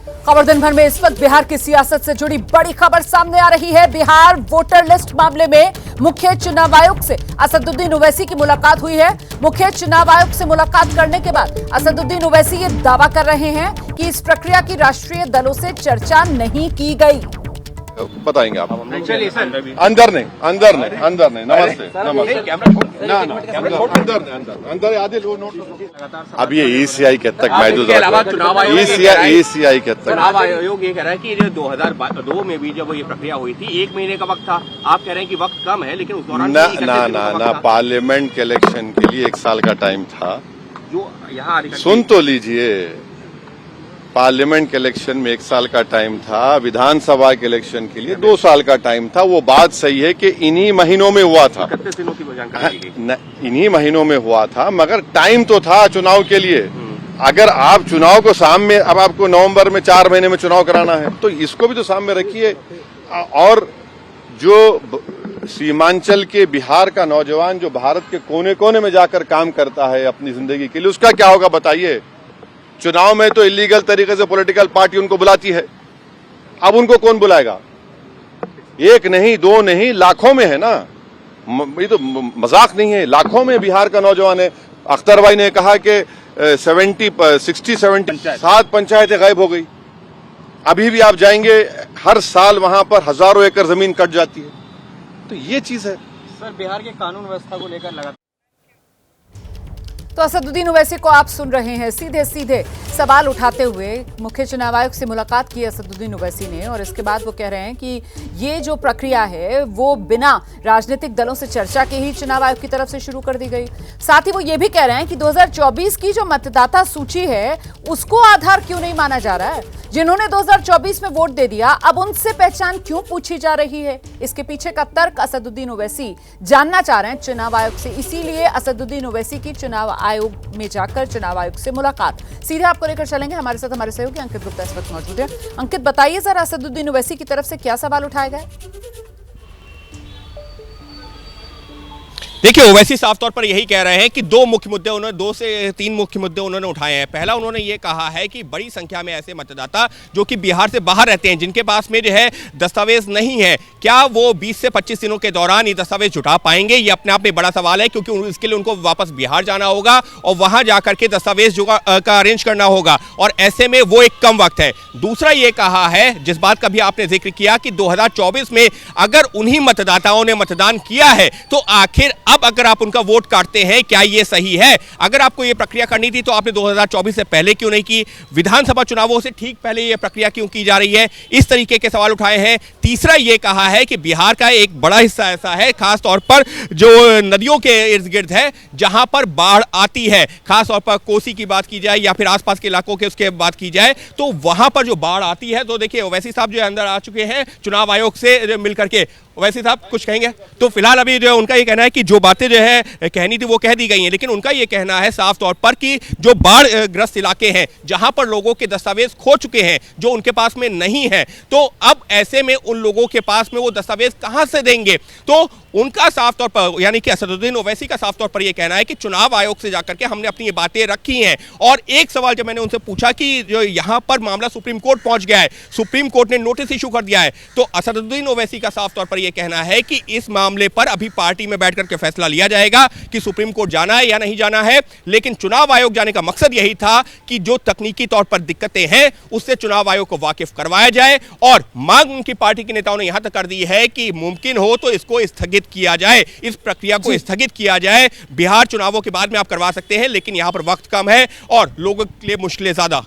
खबर दिन भर में इस वक्त बिहार की सियासत से जुड़ी बड़ी खबर सामने आ रही है। बिहार वोटर लिस्ट मामले में मुख्य चुनाव आयुक्त से असदुद्दीन ओवैसी की मुलाकात हुई है। मुख्य चुनाव आयुक्त से मुलाकात करने के बाद असदुद्दीन ओवैसी ये दावा कर रहे हैं कि इस प्रक्रिया की राष्ट्रीय दलों से चर्चा नहीं की गई। बताएंगे आप। अंदर नहीं नमस्ते अंदर आधे लोग नोट। अब ये ईसीआई के तक ईसीआई के तक चुनाव आयोग ये कह रहा है कि 2002 में भी जब ये प्रक्रिया हुई थी 1 महीने का वक्त था। आप कह रहे हैं कि वक्त कम है, लेकिन उस दौरान ना पार्लियामेंट के इलेक्शन के लिए 1 साल का टाइम था। जो यहाँ सुन तो लीजिए, पार्लियामेंट के इलेक्शन में 1 साल का टाइम था, विधानसभा के इलेक्शन के लिए 2 साल का टाइम था। वो बात सही है कि इन्हीं महीनों में हुआ था, 31 दिनों की जानकारी इन्हीं महीनों में हुआ था, मगर टाइम तो था चुनाव के लिए। अगर आप चुनाव को सामने, अब आपको नवंबर में 4 महीने में चुनाव कराना है तो इसको भी तो सामने रखिए। और जो सीमांचल के बिहार का नौजवान जो भारत के कोने कोने में जाकर काम करता है अपनी जिंदगी के लिए, उसका क्या होगा बताइए। चुनाव में तो इलीगल तरीके से पॉलिटिकल पार्टी उनको बुलाती है, अब उनको कौन बुलाएगा? 1 नहीं 2 नहीं, लाखों में है ना। ये तो मजाक नहीं है, लाखों में बिहार का नौजवान है। अख्तर भाई ने कहा कि 7 पंचायतें गायब हो गई। अभी भी आप जाएंगे, हर साल वहां पर हजारों एकड़ जमीन कट जाती है। तो ये चीज है सर। बिहार के कानून व्यवस्था को लेकर लगातार तो असदुद्दीन ओवैसी को आप सुन रहे हैं, सीधे सीधे सवाल उठाते हुए मुख्य चुनाव आयुक्त से मुलाकात की असदुद्दीन ओवैसी ने, और इसके बाद वो कह रहे हैं कि ये जो प्रक्रिया है वो बिना राजनीतिक दलों से चर्चा के ही चुनाव आयोग की तरफ से शुरू कर दी गई। साथ ही वो ये भी कह रहे हैं कि 2024 की जो मतदाता सूची है उसको आधार क्यों नहीं माना जा रहा है। जिन्होंने 2024 में वोट दे दिया, अब उनसे पहचान क्यों पूछी जा रही है? इसके पीछे का तर्क असदुद्दीन ओवैसी जानना चाह रहे हैं चुनाव आयोग से। इसीलिए असदुद्दीन ओवैसी की चुनाव आयोग में जाकर चुनाव आयोग से मुलाकात। सीधे आपको लेकर चलेंगे, हमारे साथ हमारे सहयोगी अंकित गुप्ता इस वक्त मौजूद है। अंकित, बताइए जरा असदुद्दीन ओवैसी की तरफ से क्या सवाल उठाए गए? देखिए, ओवैसी साफ तौर पर यही कह रहे हैं कि 2 से 3 मुख्य मुद्दे उन्होंने उठाए हैं। पहला, उन्होंने ये कहा है कि बड़ी संख्या में ऐसे मतदाता जो कि बिहार से बाहर रहते हैं, जिनके पास में जो है दस्तावेज नहीं है, क्या वो 20 से 25 दिनों के दौरान ये दस्तावेज जुटा पाएंगे? ये अपने आप में बड़ा सवाल है, क्योंकि इसके लिए उनको वापस बिहार जाना होगा और वहां जाकर के दस्तावेज का अरेंज करना होगा, और ऐसे में वो एक कम वक्त है। दूसरा ये कहा है, जिस बात का भी आपने जिक्र किया, कि 2024 में अगर उन्हीं मतदाताओं ने मतदान किया है तो आखिर अब अगर आप उनका वोट काटते हैं, क्या ये सही है? अगर आपको ये प्रक्रिया करनी थी तो आपने 2024 से पहले क्यों नहीं की? विधानसभा चुनावों से ठीक पहले ये प्रक्रिया क्यों की जा रही है? इस तरीके के सवाल उठाए हैं। तीसरा ये कहा है कि बिहार का एक बड़ा हिस्सा ऐसा है, खास तौर पर जो नदियों के इर्द गिर्द है, जहां पर बाढ़ आती है, खास तौर पर कोसी की बात की जाए या फिर आसपास के इलाकों के उसके बात की जाए, तो वहां पर जो बाढ़ आती है, तो देखिए ओवैसी साहब जो अंदर आ चुके हैं चुनाव आयोग से मिलकर के। ओवैसी साहब कुछ कहेंगे? तो फिलहाल अभी जो उनका ये कहना है कि जो बातें जो है कहनी थी वो कह दी गई हैं, लेकिन उनका ये कहना है साफ तौर पर कि जो बाढ़ ग्रस्त इलाके हैं, जहां पर लोगों के दस्तावेज खो चुके हैं, जो उनके पास में नहीं है, तो अब ऐसे में उन लोगों के पास में वो दस्तावेज कहां से देंगे? तो उनका साफ तौर पर, यानी कि असदुद्दीन ओवैसी का साफ तौर पर यह कहना है कि चुनाव आयोग से जाकर के हमने अपनी ये बातें रखी हैं। और एक सवाल जब मैंने उनसे पूछा कि जो यहां पर मामला सुप्रीम कोर्ट पहुंच गया है, सुप्रीम कोर्ट ने नोटिस इशू कर दिया है, तो असदुद्दीन ओवैसी का साफ तौर पर यह कहना है कि इस मामले पर अभी पार्टी में बैठकर के फैसला लिया जाएगा कि सुप्रीम कोर्ट जाना है या नहीं जाना है। लेकिन चुनाव आयोग जाने का मकसद यही था कि जो तकनीकी तौर पर दिक्कतें हैं उससे चुनाव आयोग को वाकिफ करवाया जाए, और मांग उनकी पार्टी के नेताओं ने यहां तक कर दी है कि मुमकिन हो तो इसको स्थगित किया जाए, इस प्रक्रिया को स्थगित किया जाए। बिहार चुनावों के बाद में आप करवा सकते हैं, लेकिन यहां पर वक्त कम है और लोगों के लिए मुश्किलें ज्यादा।